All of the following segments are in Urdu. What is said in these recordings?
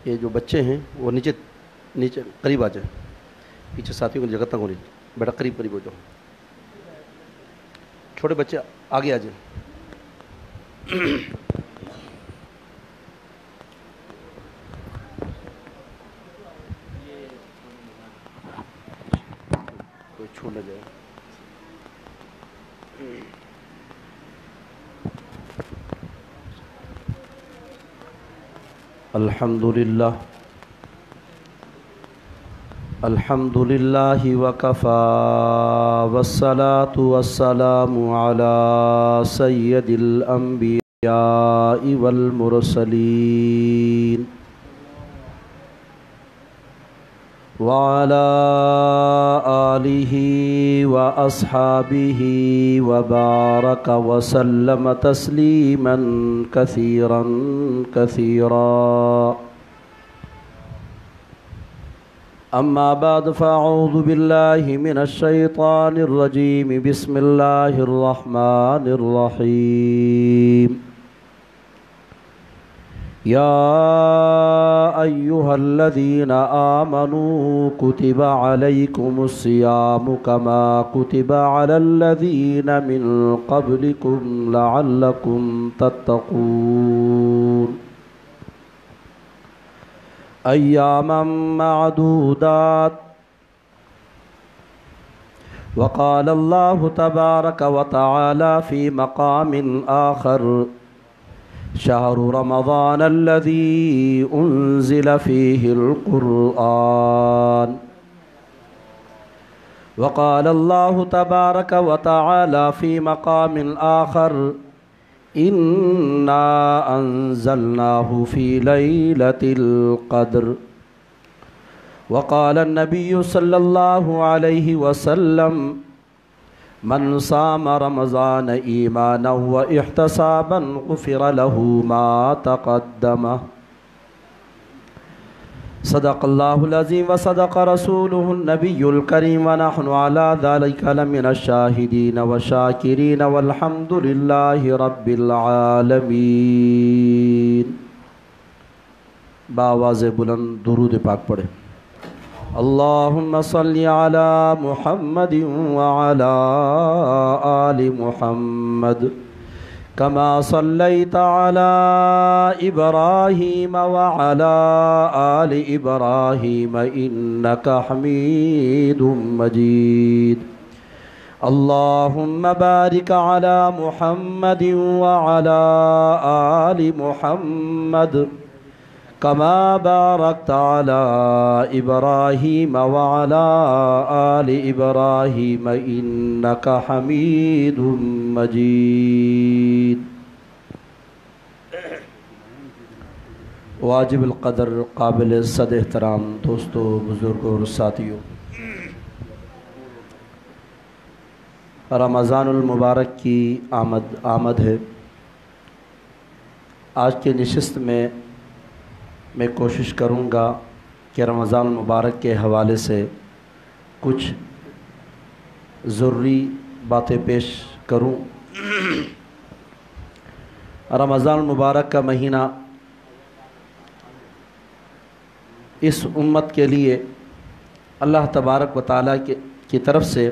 یہ جو بچے ہیں وہ نیچے نیچے قریب آ جائیں، پیچھے ساتھیوں کی جگہ تک ہونی، بیٹا قریب قریب ہو جاؤ، چھوٹے بچے آگے آ جائیں۔ کوئی چھوڑ نہ جائے۔ الحمدللہ الحمدللہ وکفا والصلاة والسلام علی سید الانبیاء والمرسلین وعلى آلہ واصحابہ وبارک وسلم تسلیما کثیرا کثیرا۔ اما بعد فاعوذ باللہ من الشیطان الرجیم، بسم اللہ الرحمن الرحیم۔ یا ایہا الذین آمنوا کتب علیکم الصیام کما کتب علی الذین من قبلکم لعلکم تتقون، ایاما معدودات۔ وقال اللہ تبارک وتعالی فی مقام آخر، شہر رمضان الذی انزل فیہ القرآن۔ وقال اللہ تبارک وتعالی فی مقام آخر، انا انزلناہ فی لیلۃ القدر۔ وقال النبی صلی اللہ علیہ وسلم، من صام رمضان ایمانا واحتسابا غفر له ما تقدم۔ صدق اللہ العظیم وصدق رسولہ النبی الکریم، ونحن علی ذلک لمن الشاہدین والشاکرین والحمد للہ رب العالمین۔ بآواز بلند درود پاک پڑھے۔ اللہم صلی علی محمد وعلی آل محمد کما صلیت علی ابراہیم وعلی آل ابراہیم انک حمید مجید۔ اللہم بارک علی محمد وعلی آل محمد کما بارکت علی ابراہیم وعلی آل ابراہیم انک حمید مجید۔ واجب القدر قابل صد احترام دوستو، بزرگوں اور ساتھیوں، رمضان المبارک کی آمد ہے۔ آج کی نشست میں میں کوشش کروں گا کہ رمضان المبارک کے حوالے سے کچھ ضروری باتیں پیش کروں۔ رمضان المبارک کا مہینہ اس امت کے لیے اللہ تبارک و تعالیٰ کی طرف سے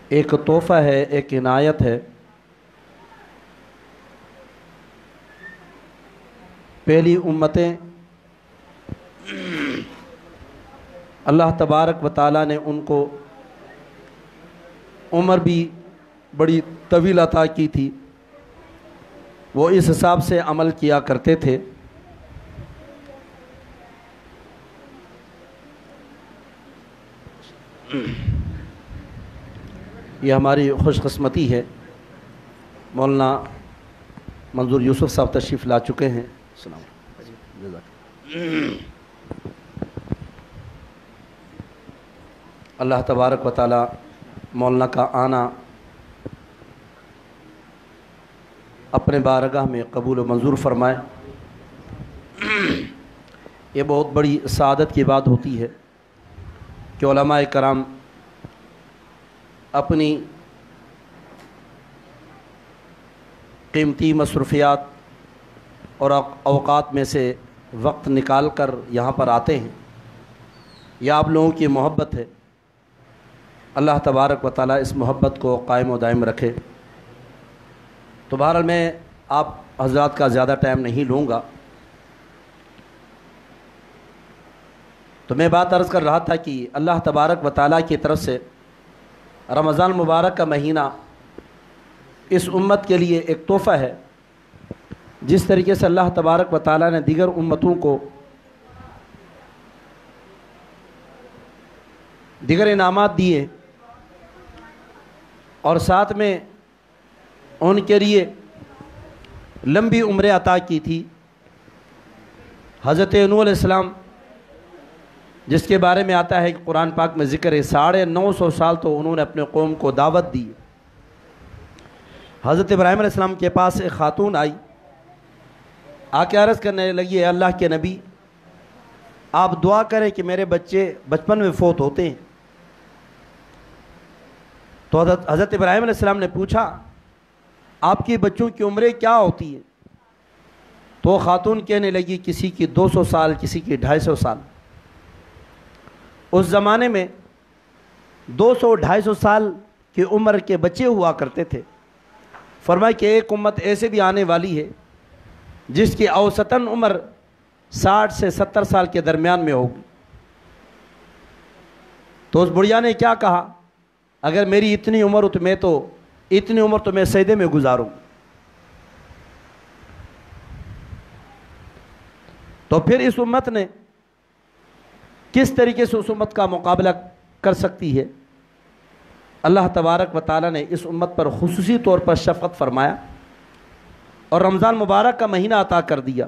ایک تحفہ ہے، ایک عنایت ہے۔ پہلی امتیں اللہ تبارک و تعالیٰ نے ان کو عمر بھی بڑی طویل عطا کی تھی، وہ اس حساب سے عمل کیا کرتے تھے۔ یہ ہماری خوش قسمتی ہے، مولانا منظور یوسف صاحب تشریف لا چکے ہیں۔ السلام علیکم۔ اللہ تبارک و تعالی مولانا کا آنا اپنے بارگاہ میں قبول و منظور فرمائے۔ یہ بہت بڑی سعادت کی بات ہوتی ہے کہ علماء کرام اپنی قیمتی مصروفیات اور اوقات میں سے وقت نکال کر یہاں پر آتے ہیں، یہ آپ لوگوں کی محبت ہے۔ اللہ تبارک و تعالیٰ اس محبت کو قائم و دائم رکھے۔ تو بہرحال میں آپ حضرات کا زیادہ ٹائم نہیں لوں گا، تو میں بات عرض کر رہا تھا کہ اللہ تبارک و تعالیٰ کی طرف سے رمضان مبارک کا مہینہ اس امت کے لیے ایک تحفہ ہے۔ جس طریقے سے اللہ تبارک و تعالیٰ نے دیگر امتوں کو دیگر انعامات دیے اور ساتھ میں ان کے لیے لمبی عمریں عطا کی تھی، حضرت نوح علیہ السلام جس کے بارے میں آتا ہے کہ قرآن پاک میں ذکر ہے 950 سال تو انہوں نے اپنے قوم کو دعوت دی۔ حضرت ابراہیم علیہ السلام کے پاس ایک خاتون آئی، آ کے عرض کرنے لگی، اے اللہ کے نبی، آپ دعا کریں کہ میرے بچے بچپن میں فوت ہوتے ہیں۔ تو حضرت ابراہیم علیہ السلام نے پوچھا، آپ کی بچوں کی عمریں کیا ہوتی ہیں؟ تو خاتون کہنے لگی، کسی کی 200 سال، کسی کی 250 سال۔ اس زمانے میں 200-250 سال کی عمر کے بچے ہوا کرتے تھے۔ فرمایا کہ ایک امت ایسے بھی آنے والی ہے جس کی اوسطاً عمر 60 سے 70 سال کے درمیان میں ہوگی۔ تو اس بڑھیا نے کیا کہا، اگر میری اتنی عمر ہو تو اتنی عمر تو میں سجدے میں گزاروں۔ تو پھر اس امت نے کس طریقے سے اس امت کا مقابلہ کر سکتی ہے؟ اللہ تبارک و تعالیٰ نے اس امت پر خصوصی طور پر شفقت فرمایا اور رمضان مبارک کا مہینہ عطا کر دیا۔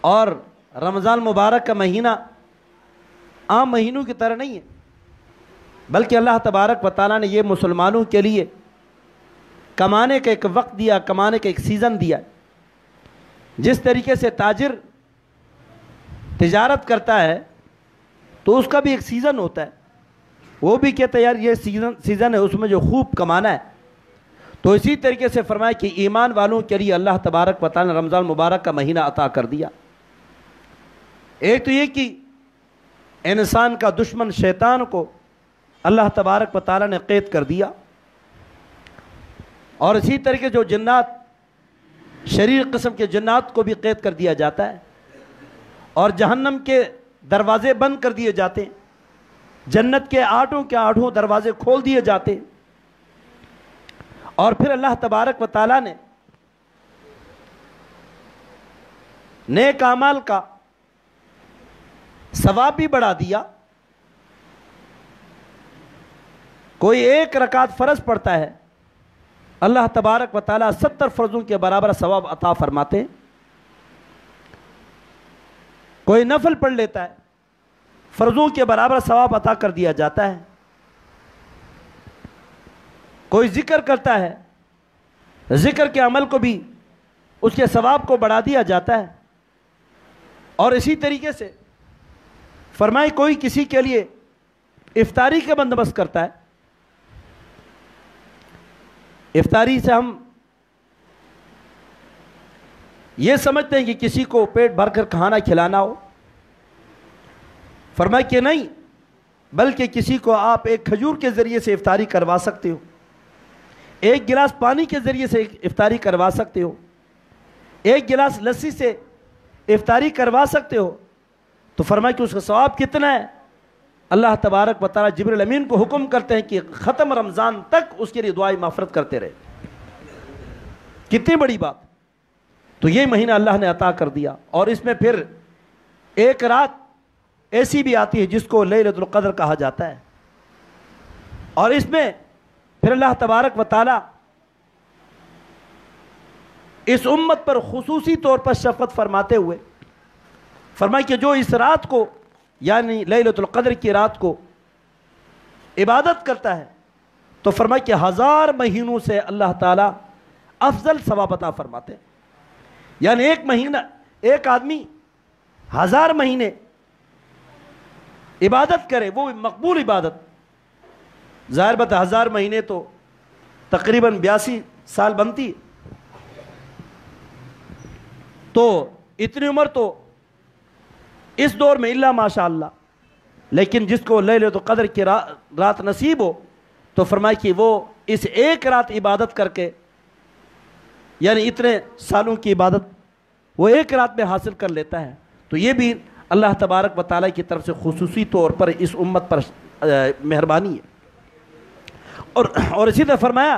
اور رمضان مبارک کا مہینہ عام مہینوں کی طرح نہیں ہے، بلکہ اللہ تبارک و تعالیٰ نے یہ مسلمانوں کے لیے کمانے کا ایک وقت دیا، کمانے کا ایک سیزن دیا۔ جس طریقے سے تاجر تجارت کرتا ہے تو اس کا بھی ایک سیزن ہوتا ہے، وہ بھی کہتا ہے یار یہ سیزن ہے، اس میں جو خوب کمانا ہے۔ تو اسی طریقے سے فرمایا کہ ایمان والوں کے لیے اللہ تبارک و تعالیٰ نے رمضان مبارک کا مہینہ عطا کر دیا۔ ایک تو یہ کہ انسان کا دشمن شیطان کو اللہ تبارک و تعالیٰ نے قید کر دیا، اور اسی طریقے جو جنات، شریر قسم کے جنات کو بھی قید کر دیا جاتا ہے، اور جہنم کے دروازے بند کر دیے جاتے ہیں، جنت کے آٹھوں دروازے کھول دیے جاتے ہیں۔ اور پھر اللہ تبارک و تعالیٰ نے نیک اعمال کا ثواب بھی بڑھا دیا۔ کوئی ایک رکعت فرض پڑتا ہے، اللہ تبارک و تعالیٰ 70 فرضوں کے برابر ثواب عطا فرماتے ہیں۔ کوئی نفل پڑھ لیتا ہے، فرضوں کے برابر ثواب عطا کر دیا جاتا ہے۔ کوئی ذکر کرتا ہے، ذکر کے عمل کو بھی اس کے ثواب کو بڑھا دیا جاتا ہے۔ اور اسی طریقے سے فرمائے کوئی کسی کے لیے افطاری کا بندوبست کرتا ہے۔ افطاری سے ہم یہ سمجھتے ہیں کہ کسی کو پیٹ بھر کر کھانا کھلانا ہو، فرمایا کہ نہیں، بلکہ کسی کو آپ ایک کھجور کے ذریعے سے افطاری کروا سکتے ہو، ایک گلاس پانی کے ذریعے سے افطاری کروا سکتے ہو، ایک گلاس لسی سے افطاری کروا سکتے ہو۔ تو فرمایا کہ اس کا ثواب کتنا ہے؟ اللہ تبارک و تعالیٰ جبریل امین کو حکم کرتے ہیں کہ ختم رمضان تک اس کے لیے دعائیں مغفرت کرتے رہے۔ کتنی بڑی بات! تو یہ مہینہ اللہ نے عطا کر دیا، اور اس میں پھر ایک رات ایسی بھی آتی ہے جس کو لیلۃ القدر کہا جاتا ہے، اور اس میں پھر اللہ تبارک و تعالیٰ اس امت پر خصوصی طور پر شفقت فرماتے ہوئے فرمائے کہ جو اس رات کو یعنی لیلۃ القدر کی رات کو عبادت کرتا ہے تو فرمائے کہ 1000 مہینوں سے اللہ تعالیٰ افضل ثواب عطا فرماتے ہیں۔ یعنی ایک مہینہ، ایک آدمی 1000 مہینے عبادت کرے، وہ مقبول عبادت، ظاہر بات 1000 مہینے تو تقریباً 82 سال بنتی ہے، تو اتنی عمر تو اس دور میں اللہ ماشاء اللہ، لیکن جس کو لیلۃ القدر کی رات نصیب ہو تو فرمائے کہ وہ اس ایک رات عبادت کر کے، یعنی اتنے سالوں کی عبادت وہ ایک رات میں حاصل کر لیتا ہے. تو یہ بھی اللہ تبارک و تعالیٰ کی طرف سے خصوصی طور پر اس امت پر مہربانی ہے. اور اسی طرح فرمایا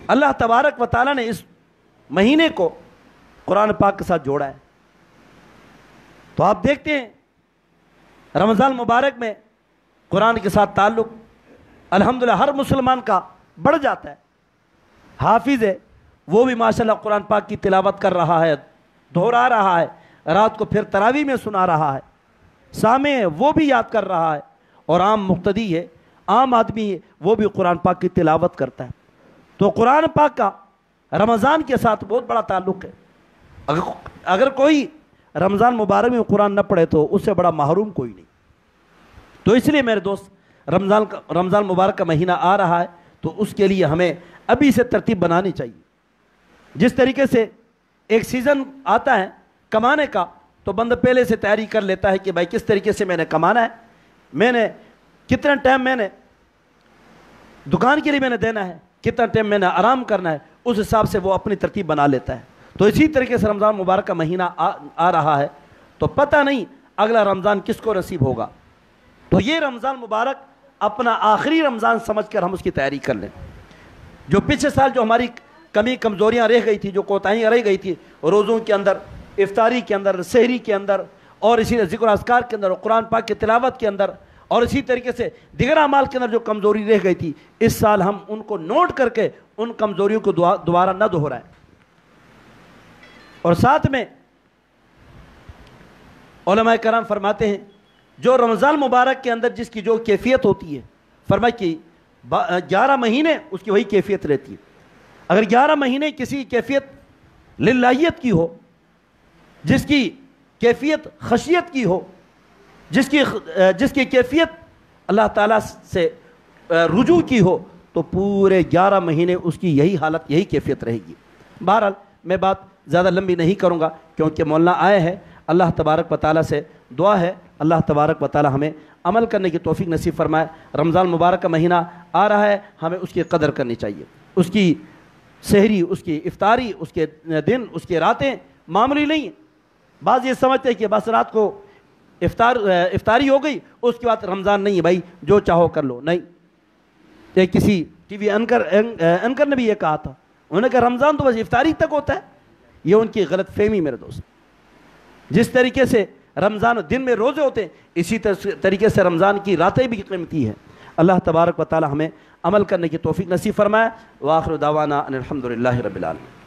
اللہ تبارک و تعالیٰ نے اس مہینے کو قرآن پاک کے ساتھ جوڑا ہے. تو آپ دیکھتے ہیں رمضان مبارک میں قرآن کے ساتھ تعلق الحمدللہ ہر مسلمان کا بڑھ جاتا ہے. حافظ ہے وہ بھی ماشاءاللہ قرآن پاک کی تلاوت کر رہا ہے، دہرا رہا ہے، رات کو پھر تراویح میں سنا رہا ہے. سامع ہے وہ بھی یاد کر رہا ہے، اور عام مقتدی ہے، عام آدمی ہے، وہ بھی قرآن پاک کی تلاوت کرتا ہے. تو قرآن پاک کا رمضان کے ساتھ بہت بڑا تعلق ہے. اگر کوئی رمضان مبارک میں قرآن نہ پڑھے تو اس سے بڑا محروم کوئی نہیں. تو اس لیے میرے دوست رمضان مبارک کا مہینہ آ رہا ہے تو اس کے لیے ہمیں ابھی سے ترتیب بنانی چاہیے. جس طریقے سے ایک سیزن آتا ہے کمانے کا تو بندہ پہلے سے تیاری کر لیتا ہے کہ بھائی کس طریقے سے میں نے کمانا ہے، میں نے کتنا ٹائم میں نے دکان کے لیے میں نے دینا ہے، کتنا ٹائم میں نے آرام کرنا ہے، اس حساب سے وہ اپنی ترتیب بنا لیتا ہے. تو اسی طریقے سے رمضان مبارک کا مہینہ آ رہا ہے تو پتہ نہیں اگلا رمضان کس کو نصیب ہوگا. تو یہ رمضان مبارک اپنا آخری رمضان سمجھ کر ہم اس کی تیاری کر لیں. جو پچھلے سال جو ہماری کمی کمزوریاں رہ گئی تھی، جو کوتاہیاں رہ گئی تھی روزوں کے اندر، افطاری کے اندر، سحری کے اندر، اور اسی ذکر و اذکار کے اندر، اور قرآن پاک کی تلاوت کے اندر، اور اسی طریقے سے دیگر اعمال کے اندر جو کمزوری رہ گئی تھی، اس سال ہم ان کو نوٹ کر کے ان کمزوریوں کو دوبارہ نہ دہرائیں. اور ساتھ میں علماء کرام فرماتے ہیں جو رمضان مبارک کے اندر جس کی جو کیفیت ہوتی ہے، فرمائے کہ 11 مہینے اس کی وہی کیفیت رہتی ہے. اگر 11 مہینے کسی کیفیت للہیت کی ہو، جس کی کیفیت خشیت کی ہو، جس کی کیفیت اللہ تعالیٰ سے رجوع کی ہو، تو پورے 11 مہینے اس کی یہی حالت، یہی کیفیت رہے گی. بہرحال میں بات زیادہ لمبی نہیں کروں گا کیونکہ مولانا آئے ہیں. اللہ تبارک و تعالیٰ سے دعا ہے اللہ تبارک و تعالیٰ ہمیں عمل کرنے کی توفیق نصیب فرمائے. رمضان مبارک کا مہینہ آ رہا ہے، ہمیں اس کی قدر کرنی چاہیے. اس کی سحری، اس کی افطاری، اس کے دن، اس کی راتیں معمولی نہیں ہیں. بعض یہ سمجھتے ہیں کہ بس رات کو افطاری ہو گئی اس کے بعد رمضان نہیں ہے، بھائی جو چاہو کر لو. نہیں، کسی ٹی وی اینکر نے بھی یہ کہا تھا، انہوں نے کہا رمضان تو بس افطاری تک ہوتا ہے. یہ ان کی غلط فہمی میرے دوست. جس طریقے سے رمضان دن میں روزے ہوتے ہیں، اسی طریقے سے رمضان کی راتیں بھی قیمتی ہیں. اللہ تبارک و تعالی ہمیں عمل کرنے کی توفیق نصیب فرمائے. وآخر دعوانا ان الحمدللہ رب العالمین.